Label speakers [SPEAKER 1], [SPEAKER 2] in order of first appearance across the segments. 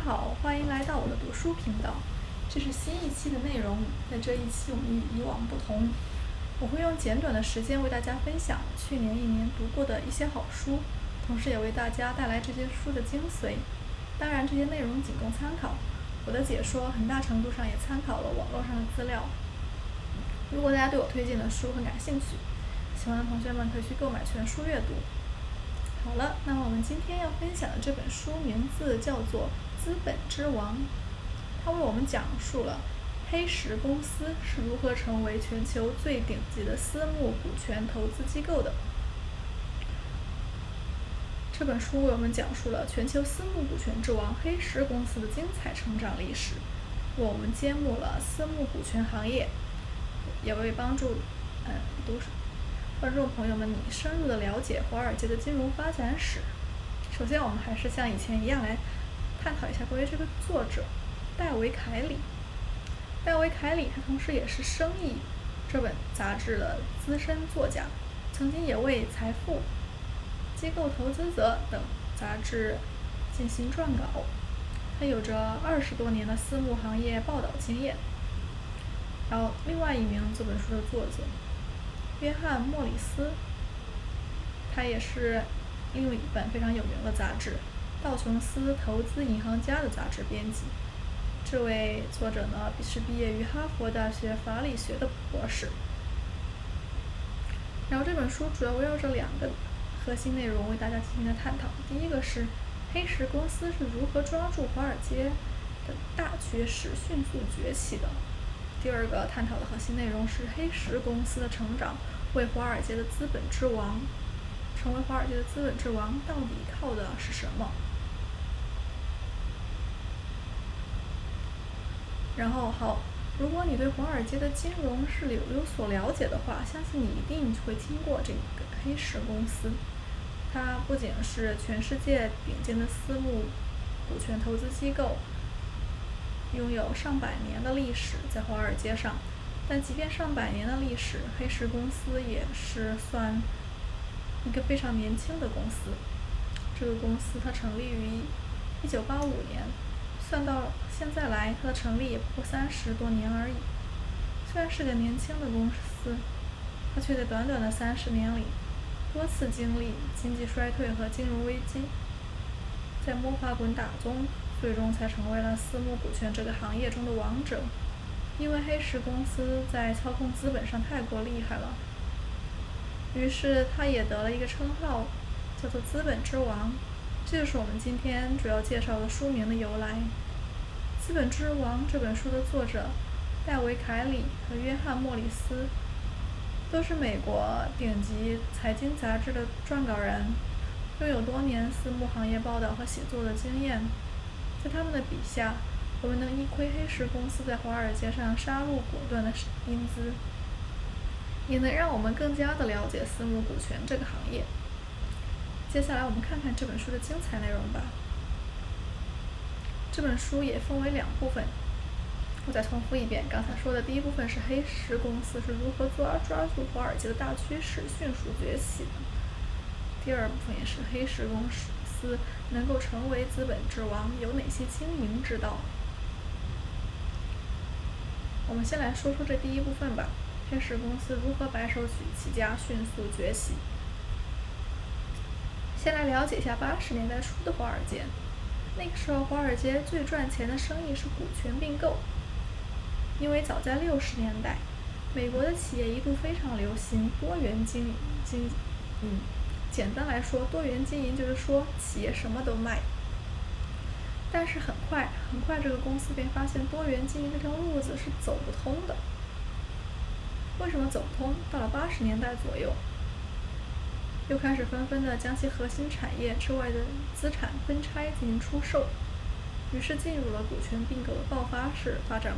[SPEAKER 1] 好，欢迎来到我的读书频道。这是新一期的内容，在这一期我们与以往不同，我会用简短的时间为大家分享去年一年读过的一些好书，同时也为大家带来这些书的精髓。当然，这些内容仅供参考，我的解说很大程度上也参考了网络上的资料。如果大家对我推荐的书很感兴趣，喜欢的同学们可以去购买全书阅读。好了，那么我们今天要分享的这本书名字叫做《资本之王》，它为我们讲述了黑石公司是如何成为全球最顶级的私募股权投资机构的。这本书为我们讲述了全球私募股权之王黑石公司的精彩成长历史，为我们揭幕了私募股权行业，也为帮助观众朋友们你深入的了解华尔街的金融发展史。首先，我们还是像以前一样来探讨一下关于这个作者戴维·凯里。戴维·凯里他同时也是《生意》这本杂志的资深作家，曾经也为《财富》《机构投资者》等杂志进行撰稿。他有着20多年的私募行业报道经验。然后，另外一名这本书的作者约翰·莫里斯，他也是另一本非常有名的杂志《道琼斯投资银行家》的杂志编辑。这位作者呢是毕业于哈佛大学法理学的博士。然后这本书主要围绕着2个核心内容为大家进行了探讨。第一个是黑石公司是如何抓住华尔街的大趋势迅速崛起的。第二个探讨的核心内容是黑石公司的成长为华尔街的资本之王，成为华尔街的资本之王到底靠的是什么？然后如果你对华尔街的金融是有所了解的话，相信你一定会听过这个黑石公司。它不仅是全世界顶尖的私募股权投资机构，拥有上百年的历史在华尔街上，但即便上百年的历史，黑石公司也是算一个非常年轻的公司。这个公司它成立于1985年，算到现在来，它的成立也不过30多年而已。虽然是个年轻的公司，它却在短短的30年里多次经历经济衰退和金融危机，在摸爬滚打中，最终才成为了私募股权这个行业中的王者。因为黑石公司在操控资本上太过厉害了，于是它也得了一个称号，叫做资本之王。这就是我们今天主要介绍的书名的由来。资本之王这本书的作者戴维·凯里和约翰·莫里斯都是美国顶级财经杂志的撰稿人，拥有多年私募行业报道和写作的经验。在他们的笔下，我们能一窥黑石公司在华尔街上杀戮果断的英姿，也能让我们更加的了解私募股权这个行业。接下来我们看看这本书的精彩内容吧。这本书也分为2部分，我再重复一遍刚才说的。第一部分是黑石公司是如何抓住华尔街的大趋势迅速崛起的。第二部分也是黑石公司能够成为资本之王有哪些经营之道。我们先来说说这第一部分吧，黑石公司如何白手起家迅速崛起。先来了解一下80年代初的华尔街。那个时候华尔街最赚钱的生意是股权并购，因为早在60年代，美国的企业一度非常流行多元经营。简单来说，多元经营就是说企业什么都卖。但是很快这个公司便发现多元经营这条路子是走不通的。为什么走不通？到了80年代左右，又开始纷纷的将其核心产业之外的资产分拆进行出售，于是进入了股权并购的爆发式发展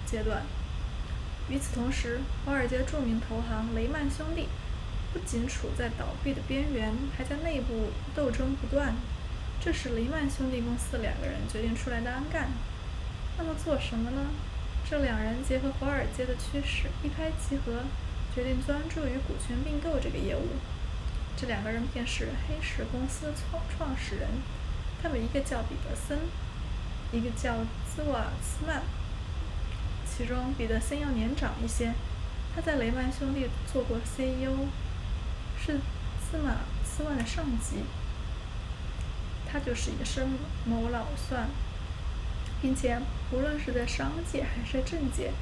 [SPEAKER 1] 阶段。与此同时，华尔街著名投行雷曼兄弟不仅处在倒闭的边缘，还在内部斗争不断。这时雷曼兄弟公司2个人决定出来单干。那么做什么呢？这2人结合华尔街的趋势，一拍即合，决定专注于股权并购这个业务。这2个人便是黑石公司创始人，他们一个叫彼得森，一个叫兹瓦尔茨曼，其中彼得森要年长一些，他在雷曼兄弟做过 CEO，是兹瓦尔茨曼的上级。他就是一个深谋老算，并且无论是在商界还是政界，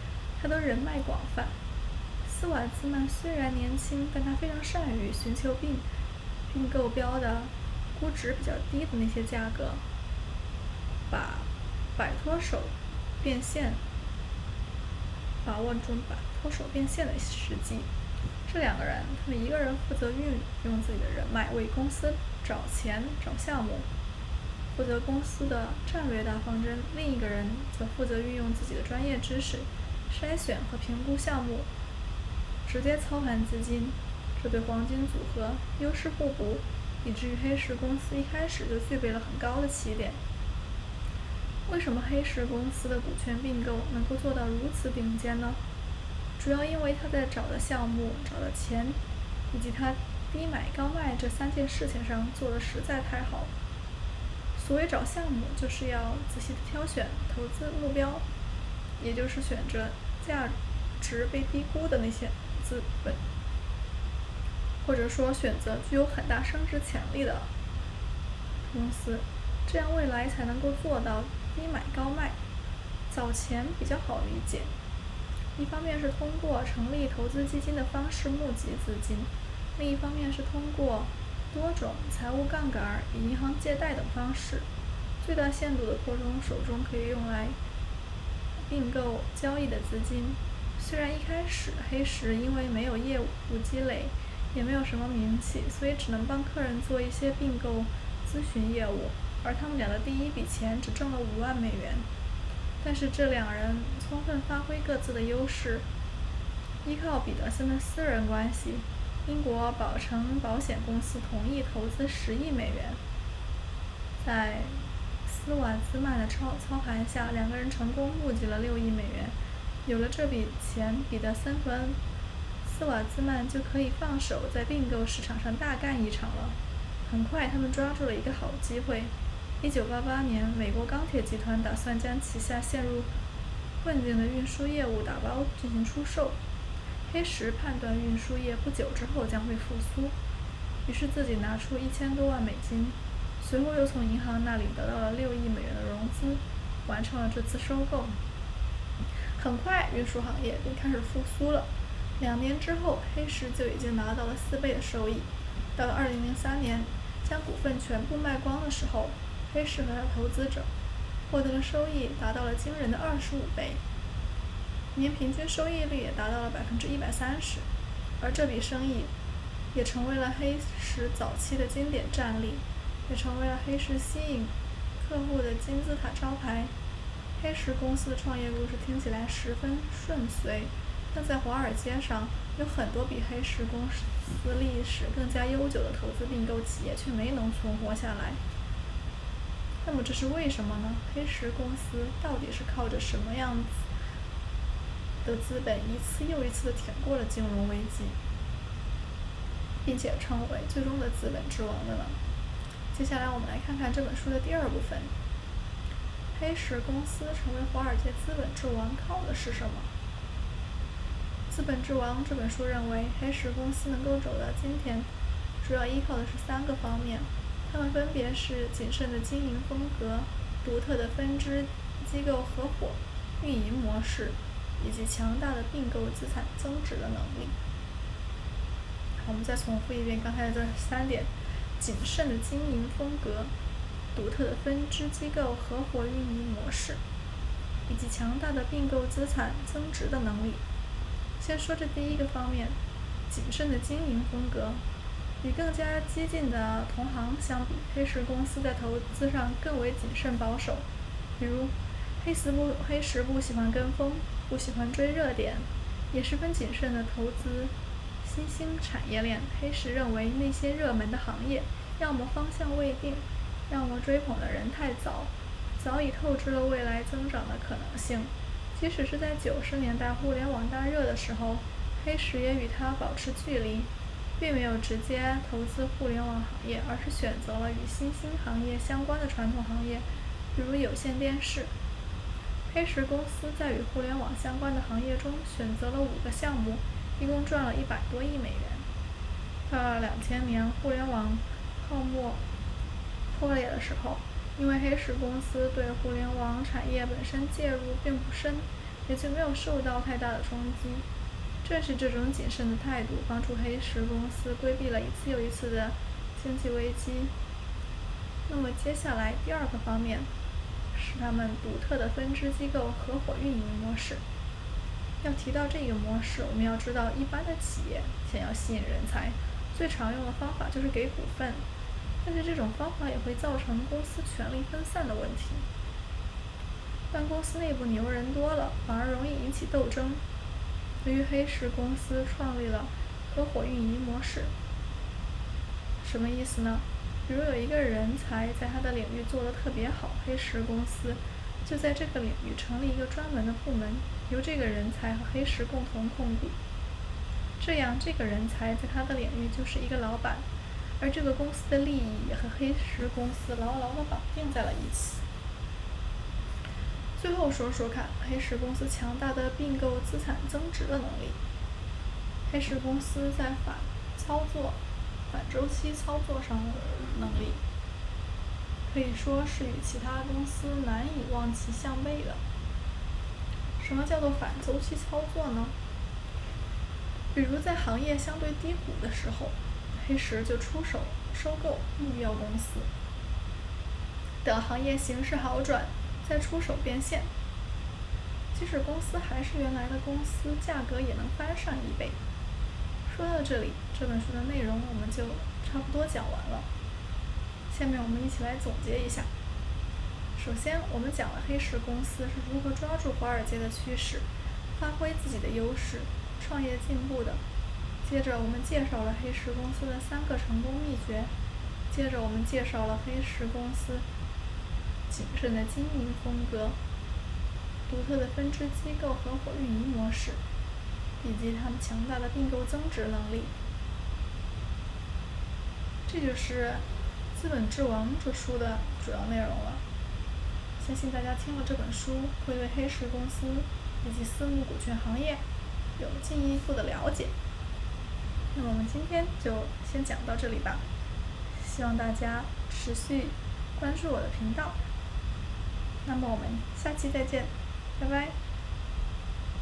[SPEAKER 1] 他都人脉广泛。斯瓦兹曼虽然年轻，但他非常善于寻求并购标的估值比较低的那些价格，摆脱手变现，把握住摆脱手变现的时机。这两个人，他们一个人负责运用自己的人脉为公司找钱找项目，负责公司的战略大方针；另一个人则负责运用自己的专业知识筛选和评估项目，直接操盘资金。这对黄金组合优势互补，以至于黑石公司一开始就具备了很高的起点。为什么黑石公司的股权并购能够做到如此顶尖呢？主要因为他在找的项目、找的钱，以及他低买高卖这3件事情上做得实在太好。所谓找项目，就是要仔细地挑选投资目标，也就是选择价值被低估的那些资本，或者说选择具有很大升值潜力的公司，这样未来才能够做到低买高卖。早前比较好理解，一方面是通过成立投资基金的方式募集资金，另一方面是通过多种财务杠杆与银行借贷等方式，最大限度地扩充手中可以用来并购交易的资金。虽然一开始黑石因为没有业务积累，也没有什么名气，所以只能帮客人做一些并购咨询业务，而他们俩的第一笔钱只挣了5万美元。但是这两人充分发挥各自的优势，依靠彼得森的私人关系，英国保诚保险公司同意投资10亿美元。在斯瓦兹曼的操盘下，两个人成功募集了6亿美元。有了这笔钱，彼得森和斯瓦兹曼就可以放手在并购市场上大干一场了。很快，他们抓住了一个好机会。1988年，美国钢铁集团打算将旗下陷入困境的运输业务打包进行出售。黑石判断运输业不久之后将会复苏，于是自己拿出1000多万美金，随后又从银行那里得到了6亿美元的融资，完成了这次收购。很快，运输行业便开始复苏了。2年之后，黑石就已经拿到了4倍的收益。到了2003年，将股份全部卖光的时候，黑石和他投资者获得的收益达到了惊人的25倍，年平均收益率也达到了130%。而这笔生意也成为了黑石早期的经典战例，也成为了黑石吸引客户的金字塔招牌。黑石公司的创业故事听起来十分顺遂，但在华尔街上有很多比黑石公司历史更加悠久的投资并购企业却没能存活下来。那么这是为什么呢？黑石公司到底是靠着什么样子的资本一次又一次地挺过了金融危机，并且成为最终的资本之王的呢？接下来我们来看看这本书的第2部分。黑石公司成为华尔街资本之王靠的是什么？资本之王这本书认为，黑石公司能够走到今天，主要依靠的是3个方面，它们分别是谨慎的经营风格、独特的分支机构合伙运营模式，以及强大的并购资产增值的能力。我们再重复一遍刚才这3点：谨慎的经营风格、独特的分支机构合伙运营模式，以及强大的并购资产增值的能力。先说这第1个方面，谨慎的经营风格。与更加激进的同行相比，黑石公司在投资上更为谨慎保守。比如，黑石不喜欢跟风，不喜欢追热点，也十分谨慎地投资新兴产业链。黑石认为那些热门的行业，要么方向未定，要么追捧的人太早，早已透支了未来增长的可能性。即使是在90年代互联网大热的时候，黑石也与它保持距离，并没有直接投资互联网行业，而是选择了与新兴行业相关的传统行业，比如有线电视。黑石公司在与互联网相关的行业中选择了5个项目，一共赚了100多亿美元。到了2000年互联网泡沫破裂的时候，因为黑石公司对互联网产业本身介入并不深，也就没有受到太大的冲击。正是这种谨慎的态度，帮助黑石公司规避了一次又一次的经济危机。那么接下来第2个方面是他们独特的分支机构合伙运营模式。要提到这个模式，我们要知道一般的企业想要吸引人才，最常用的方法就是给股份，但是这种方法也会造成公司权力分散的问题。当公司内部牛人多了，反而容易引起斗争。由于黑石公司创立了合伙运营模式，什么意思呢？比如有一个人才在他的领域做得特别好，黑石公司就在这个领域成立一个专门的部门，由这个人才和黑石共同控股。这样这个人才在他的领域就是一个老板，而这个公司的利益也和黑石公司牢牢地绑定在了一起。最后说说看黑石公司强大的并购资产增值的能力。黑石公司在反周期操作上的能力，可以说是与其他公司难以望其项背的。什么叫做反周期操作呢？比如在行业相对低谷的时候，黑石就出手收购目标公司，等行业形势好转再出手变现。即使公司还是原来的公司，价格也能翻上1倍。说到这里，这本书的内容我们就差不多讲完了。下面我们一起来总结一下。首先，我们讲了黑石公司是如何抓住华尔街的趋势，发挥自己的优势，创业进步的。接着，我们介绍了黑石公司的3个成功秘诀。接着，我们介绍了黑石公司谨慎的经营风格、独特的分支机构合伙运营模式，以及他们强大的并购增值能力。这就是《资本之王》这书的主要内容了。相信大家听了这本书，会对黑石公司以及私募股权行业有进一步的了解。那么我们今天就先讲到这里吧，希望大家持续关注我的频道。那么我们下期再见，拜拜。